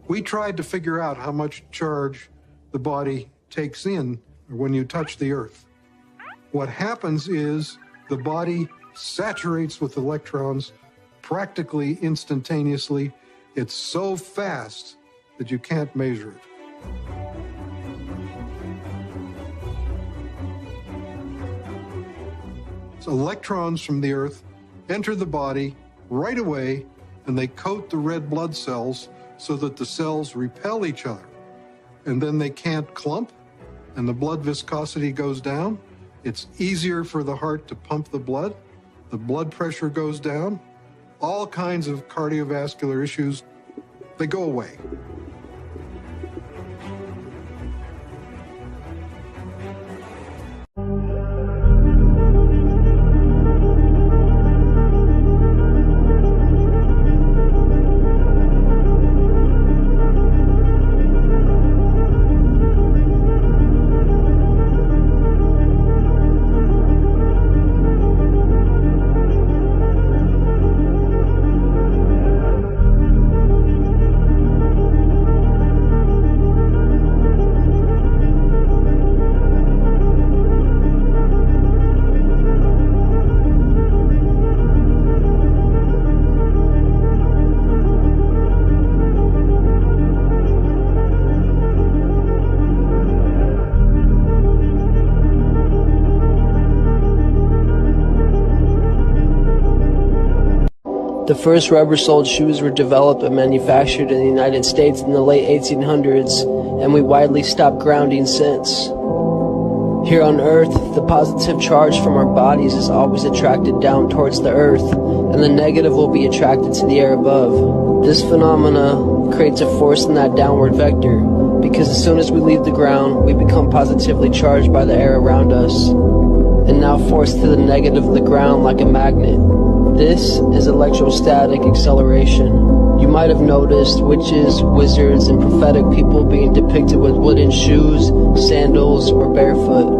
We tried to figure out how much charge the body takes in when you touch the Earth. What happens is the body saturates with electrons practically instantaneously. It's so fast that you can't measure it. So electrons from the Earth enter the body right away, and they coat the red blood cells so that the cells repel each other. And then they can't clump, and the blood viscosity goes down. It's easier for the heart to pump the blood pressure goes down. All kinds of cardiovascular issues, they go away. The first rubber-soled shoes were developed and manufactured in the United States in the late 1800s, and we widely stopped grounding since. Here on Earth, the positive charge from our bodies is always attracted down towards the Earth, and the negative will be attracted to the air above. This phenomena creates a force in that downward vector, because as soon as we leave the ground, we become positively charged by the air around us, and now forced to the negative of the ground like a magnet. This is electrostatic acceleration. You might have noticed witches, wizards, and prophetic people being depicted with wooden shoes, sandals, or barefoot,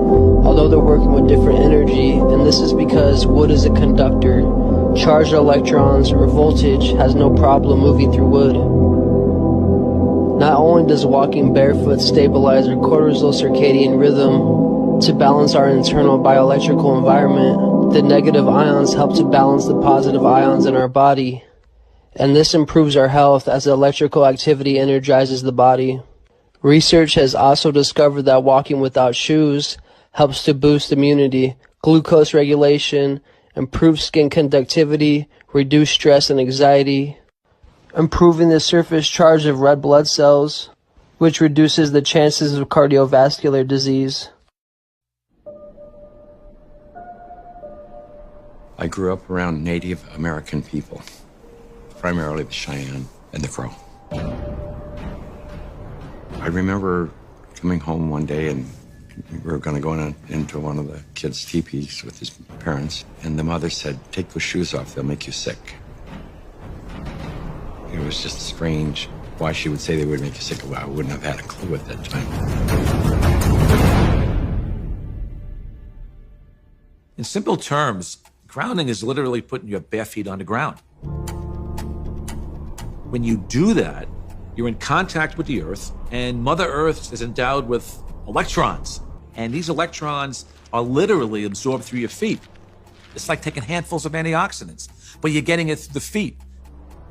although they're working with different energy, and this is because wood is a conductor. Charged electrons or voltage has no problem moving through wood. Not only does walking barefoot stabilize our cortisol circadian rhythm to balance our internal bioelectrical environment, the negative ions help to balance the positive ions in our body, and this improves our health as the electrical activity energizes the body. Research has also discovered that walking without shoes helps to boost immunity, glucose regulation, improve skin conductivity, reduce stress and anxiety, improving the surface charge of red blood cells, which reduces the chances of cardiovascular disease. I grew up around Native American people, primarily the Cheyenne and the Crow. I remember coming home one day, and we were going to go into one of the kids' teepees with his parents, and the mother said, "Take those shoes off, they'll make you sick." It was just strange why she would say they would make you sick. Well, I wouldn't have had a clue at that time. In simple terms, grounding is literally putting your bare feet on the ground. When you do that, you're in contact with the Earth, and Mother Earth is endowed with electrons. And these electrons are literally absorbed through your feet. It's like taking handfuls of antioxidants, but you're getting it through the feet.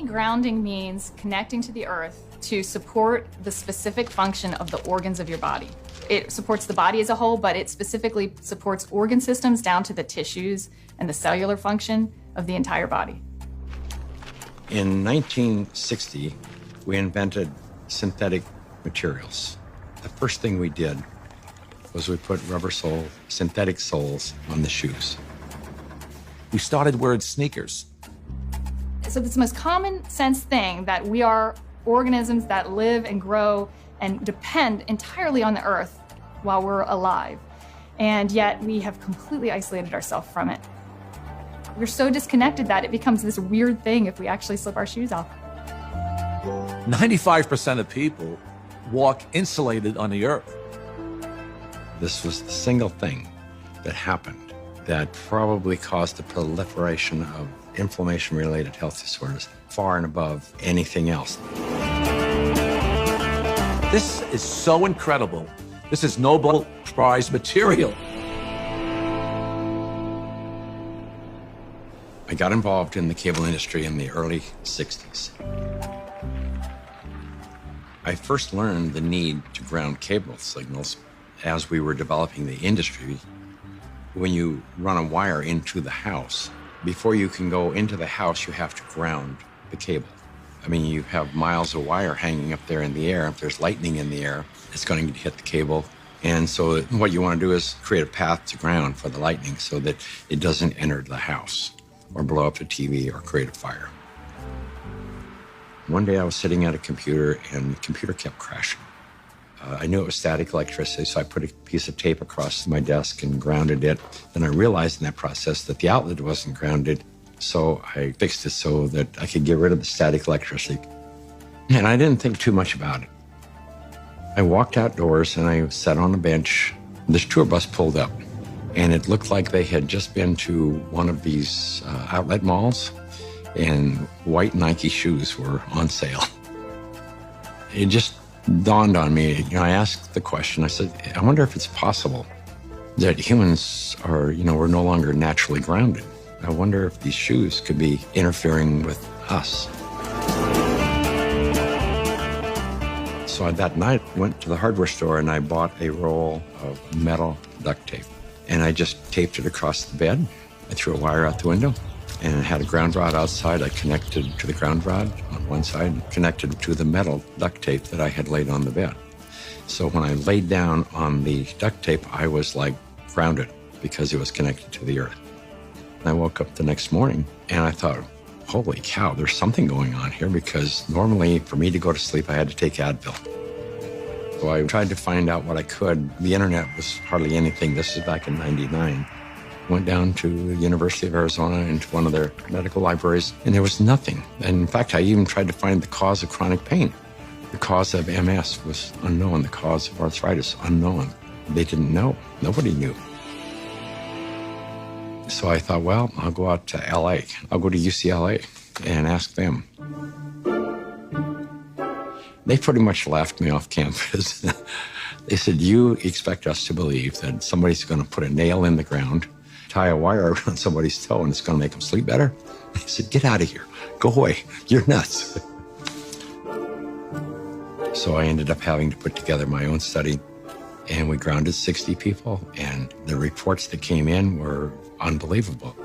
Grounding means connecting to the Earth to support the specific function of the organs of your body. It supports the body as a whole, but it specifically supports organ systems down to the tissues and the cellular function of the entire body. In 1960, we invented synthetic materials. The first thing we did was we put synthetic soles on the shoes. We started wearing sneakers. So it's the most common sense thing that we are organisms that live and grow and depend entirely on the Earth while we're alive. And yet we have completely isolated ourselves from it. We're so disconnected that it becomes this weird thing if we actually slip our shoes off. 95% of people walk insulated on the Earth. This was the single thing that happened that probably caused the proliferation of inflammation-related health disorders far and above anything else. This is so incredible. This is Nobel Prize material. I got involved in the cable industry in the early 60s. I first learned the need to ground cable signals as we were developing the industry. When you run a wire into the house, before you can go into the house, you have to ground the cable. I mean, you have miles of wire hanging up there in the air. If there's lightning in the air, it's going to hit the cable. And so what you want to do is create a path to ground for the lightning so that it doesn't enter the house or blow up the TV or create a fire. One day I was sitting at a computer and the computer kept crashing. I knew it was static electricity, so I put a piece of tape across my desk and grounded it. Then I realized in that process that the outlet wasn't grounded, so I fixed it so that I could get rid of the static electricity. And I didn't think too much about it. I walked outdoors and I sat on a bench. This tour bus pulled up, and it looked like they had just been to one of these outlet malls, and white Nike shoes were on sale. It just dawned on me. I asked the question, I said, I wonder if it's possible that humans are, we're no longer naturally grounded. I wonder if these shoes could be interfering with us. So that night, I went to the hardware store and I bought a roll of metal duct tape. And I just taped it across the bed. I threw a wire out the window and I had a ground rod outside. I connected to the ground rod on one side, connected to the metal duct tape that I had laid on the bed. So when I laid down on the duct tape, I was like grounded because it was connected to the earth. I woke up the next morning and I thought, holy cow, there's something going on here, because normally for me to go to sleep, I had to take Advil. So I tried to find out what I could. The internet was hardly anything. This is back in '99. Went down to the University of Arizona into one of their medical libraries, and there was nothing. And in fact, I even tried to find the cause of chronic pain. The cause of MS was unknown. The cause of arthritis, unknown. They didn't know. Nobody knew. So I thought, well, I'll go out to LA. I'll go to UCLA and ask them. They pretty much laughed me off campus. They said, you expect us to believe that somebody's going to put a nail in the ground, tie a wire around somebody's toe, and it's going to make them sleep better? I said, get out of here. Go away. You're nuts. So I ended up having to put together my own study, and we grounded 60 people, and the reports that came in were unbelievable.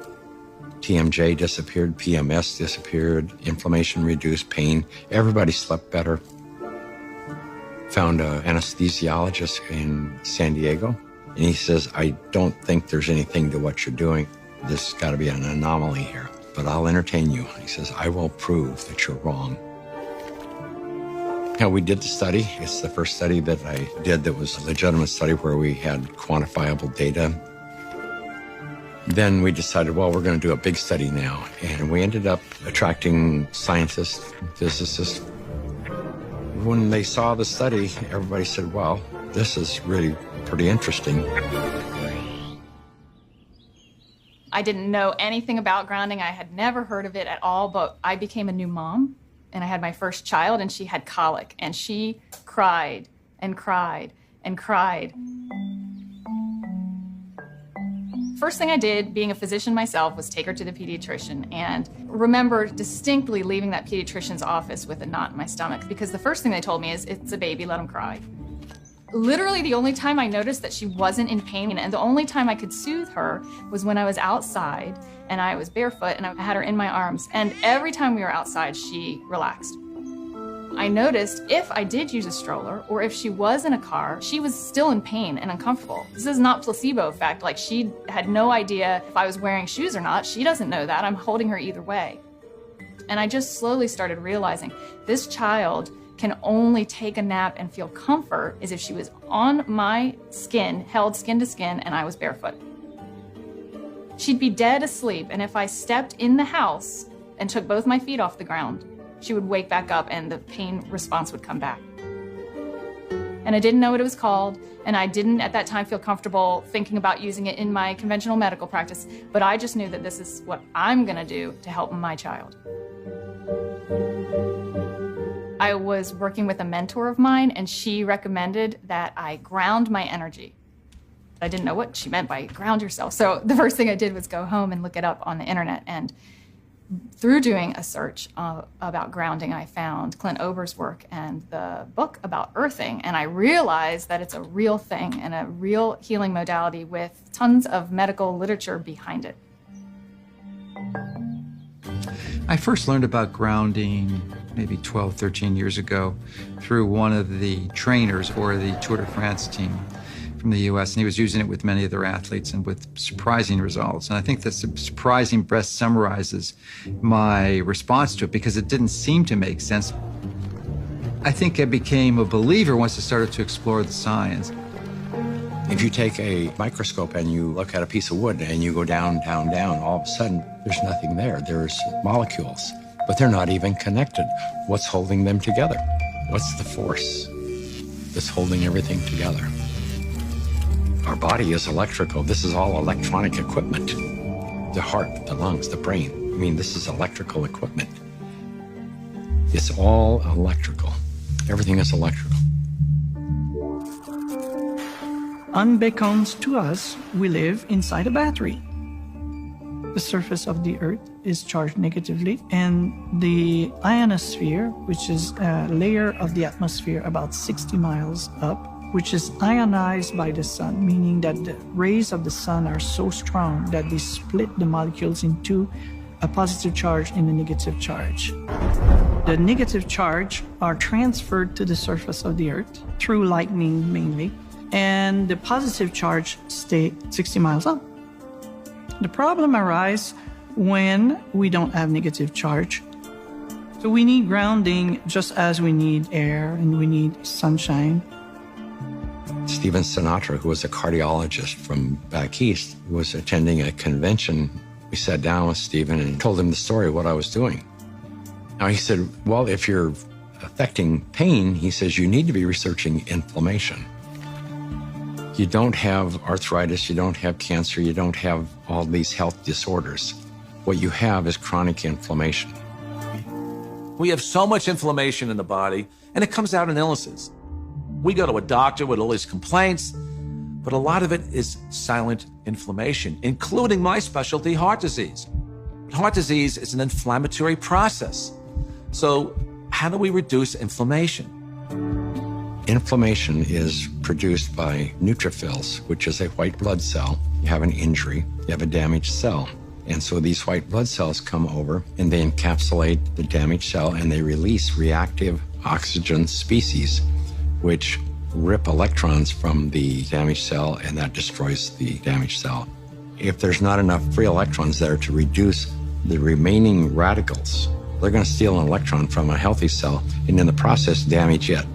TMJ disappeared, PMS disappeared, inflammation reduced, pain. Everybody slept better. Found an anesthesiologist in San Diego, and he says, I don't think there's anything to what you're doing. There's got to be an anomaly here, but I'll entertain you. He says, I will prove that you're wrong. Now, we did the study. It's the first study that I did that was a legitimate study where we had quantifiable data. Then we decided, well, we're going to do a big study now. And we ended up attracting scientists, physicists. When they saw the study, everybody said, well, this is really pretty interesting. I didn't know anything about grounding. I had never heard of it at all, but I became a new mom, and I had my first child, and she had colic, and she cried and cried and cried. First thing I did, being a physician myself, was take her to the pediatrician, and remember distinctly leaving that pediatrician's office with a knot in my stomach, because the first thing they told me is, it's a baby, let him cry. Literally the only time I noticed that she wasn't in pain, and the only time I could soothe her, was when I was outside and I was barefoot and I had her in my arms, and every time we were outside, she relaxed. I noticed if I did use a stroller, or if she was in a car, she was still in pain and uncomfortable. This is not placebo effect. Like, she had no idea if I was wearing shoes or not. She doesn't know that. I'm holding her either way. And I just slowly started realizing this child can only take a nap and feel comfort is if she was on my skin, held skin to skin, and I was barefoot. She'd be dead asleep, and if I stepped in the house and took both my feet off the ground, she would wake back up and the pain response would come back. And I didn't know what it was called, and I didn't at that time feel comfortable thinking about using it in my conventional medical practice, but I just knew that this is what I'm gonna do to help my child. I was working with a mentor of mine, and she recommended that I ground my energy. I didn't know what she meant by ground yourself. So the first thing I did was go home and look it up on the internet. And through doing a search about grounding, I found Clint Ober's work and the book about earthing. And I realized that it's a real thing and a real healing modality with tons of medical literature behind it. I first learned about grounding maybe 12, 13 years ago through one of the trainers for the Tour de France team from the US, and he was using it with many of their athletes and with surprising results. And I think that surprising best summarizes my response to it because it didn't seem to make sense. I think I became a believer once I started to explore the science. If you take a microscope and you look at a piece of wood and you go down, down, down, all of a sudden there's nothing there. There's molecules, but they're not even connected. What's holding them together? What's the force that's holding everything together? Our body is electrical. This is all electronic equipment. The heart, the lungs, the brain. I mean, this is electrical equipment. It's all electrical. Everything is electrical. Unbeknownst to us, we live inside a battery. The surface of the Earth is charged negatively, and the ionosphere, which is a layer of the atmosphere about 60 miles up, which is ionized by the sun, meaning that the rays of the sun are so strong that they split the molecules into a positive charge and a negative charge. The negative charge are transferred to the surface of the Earth through lightning mainly, and the positive charge stay 60 miles up. The problem arises when we don't have negative charge. So we need grounding just as we need air and we need sunshine. Stephen Sinatra, who was a cardiologist from back east, was attending a convention. We sat down with Stephen and told him the story of what I was doing. Now he said, well, if you're affecting pain, he says, you need to be researching inflammation. You don't have arthritis, you don't have cancer, you don't have all these health disorders. What you have is chronic inflammation. We have so much inflammation in the body, and it comes out in illnesses. We go to a doctor with all these complaints, but a lot of it is silent inflammation, including my specialty, heart disease. Heart disease is an inflammatory process. So how do we reduce inflammation? Inflammation is produced by neutrophils, which is a white blood cell. You have an injury, you have a damaged cell. And so these white blood cells come over and they encapsulate the damaged cell and they release reactive oxygen species, which rip electrons from the damaged cell and that destroys the damaged cell. If there's not enough free electrons there to reduce the remaining radicals, they're going to steal an electron from a healthy cell and in the process damage it.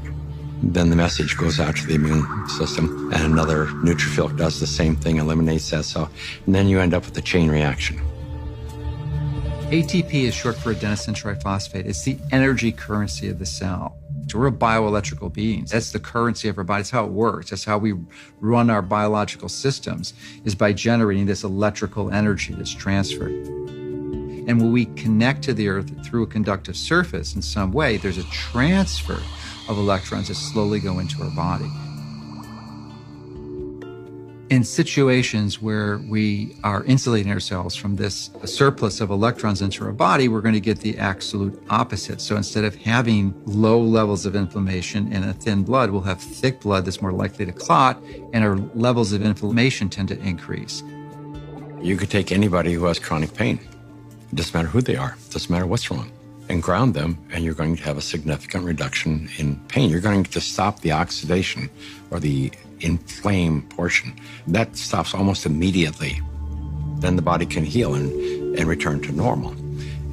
Then the message goes out to the immune system and another neutrophil does the same thing, eliminates that cell, and then you end up with a chain reaction. ATP is short for adenosine triphosphate. It's the energy currency of the cell. So we're bioelectrical beings. That's the currency of our body. That's how it works. That's how we run our biological systems, is by generating this electrical energy that's transferred. And when we connect to the Earth through a conductive surface in some way, there's a transfer of electrons that slowly go into our body. In situations where we are insulating ourselves from this surplus of electrons into our body, we're going to get the absolute opposite. So instead of having low levels of inflammation and a thin blood, we'll have thick blood that's more likely to clot, and our levels of inflammation tend to increase. You could take anybody who has chronic pain. It doesn't matter who they are. It doesn't matter what's wrong. And ground them, and you're going to have a significant reduction in pain. You're going to stop the oxidation or the inflamed portion. That stops almost immediately. Then the body can heal and return to normal.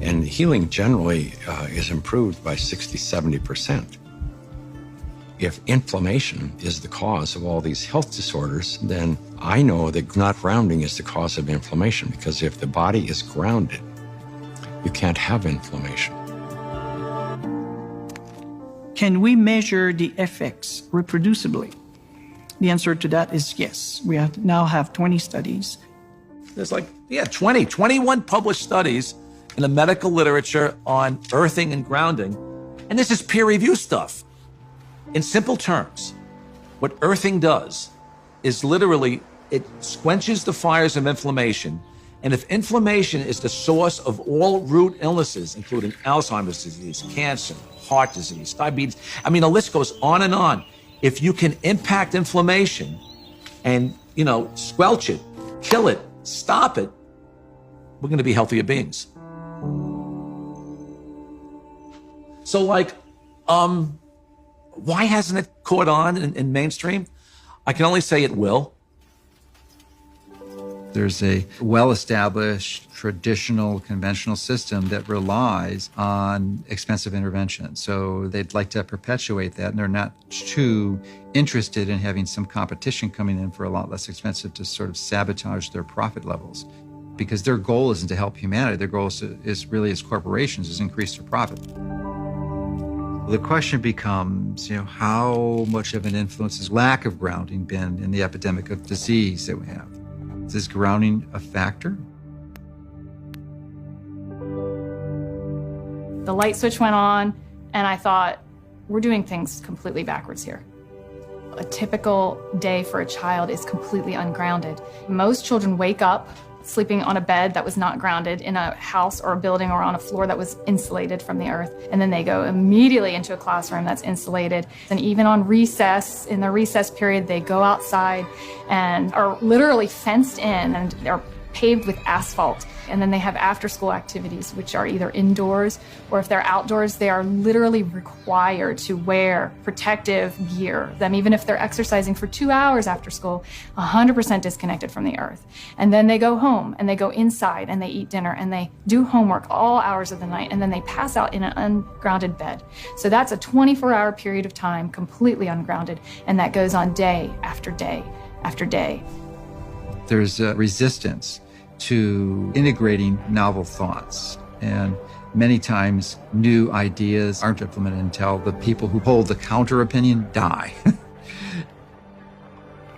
And healing generally is improved by 60, 70%. If inflammation is the cause of all these health disorders, then I know that not grounding is the cause of inflammation, because if the body is grounded, you can't have inflammation. Can we measure the effects reproducibly? The answer to that is yes. We now have 20 studies. There's 21 published studies in the medical literature on earthing and grounding. And this is peer-reviewed stuff. In simple terms, what earthing does is literally it quenches the fires of inflammation. And if inflammation is the source of all root illnesses, including Alzheimer's disease, cancer, heart disease, diabetes, I mean, the list goes on and on. If you can impact inflammation and, squelch it, kill it, stop it, we're going to be healthier beings. So, why hasn't it caught on in mainstream? I can only say it will. There's a well-established, traditional, conventional system that relies on expensive intervention. So they'd like to perpetuate that, and they're not too interested in having some competition coming in for a lot less expensive to sort of sabotage their profit levels. Because their goal isn't to help humanity. Their goal is really, as corporations, is increase their profit. The question becomes, how much of an influence has lack of grounding been in the epidemic of disease that we have? Is this grounding a factor? The light switch went on, and I thought, we're doing things completely backwards here. A typical day for a child is completely ungrounded. Most children wake up sleeping on a bed that was not grounded in a house or a building or on a floor that was insulated from the earth. And then they go immediately into a classroom that's insulated. And even on recess, in the recess period, they go outside and are literally fenced in and they're paved with asphalt. And then they have after-school activities, which are either indoors or if they're outdoors, they are literally required to wear protective gear. Even if they're exercising for 2 hours after school, 100% disconnected from the earth. And then they go home and they go inside and they eat dinner and they do homework all hours of the night and then they pass out in an ungrounded bed. So that's a 24-hour period of time completely ungrounded, and that goes on day after day after day. There's a resistance to integrating novel thoughts. And many times new ideas aren't implemented until the people who hold the counter opinion die.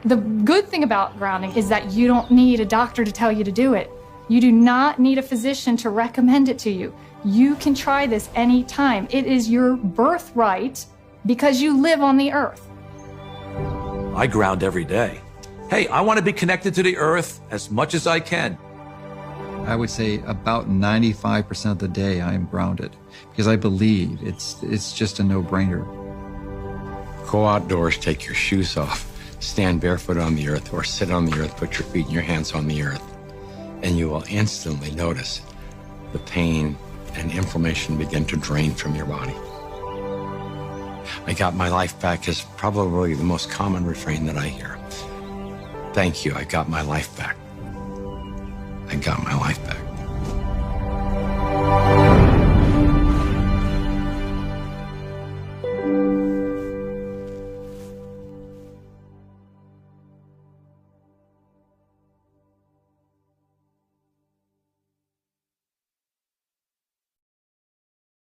The good thing about grounding is that you don't need a doctor to tell you to do it. You do not need a physician to recommend it to you. You can try this anytime. It is your birthright because you live on the earth. I ground every day. Hey, I want to be connected to the earth as much as I can. I would say about 95% of the day I am grounded because I believe it's just a no-brainer. Go outdoors, take your shoes off, stand barefoot on the earth, or sit on the earth, put your feet and your hands on the earth, and you will instantly notice the pain and inflammation begin to drain from your body. I got my life back is probably the most common refrain that I hear. Thank you, I got my life back. I got my life back.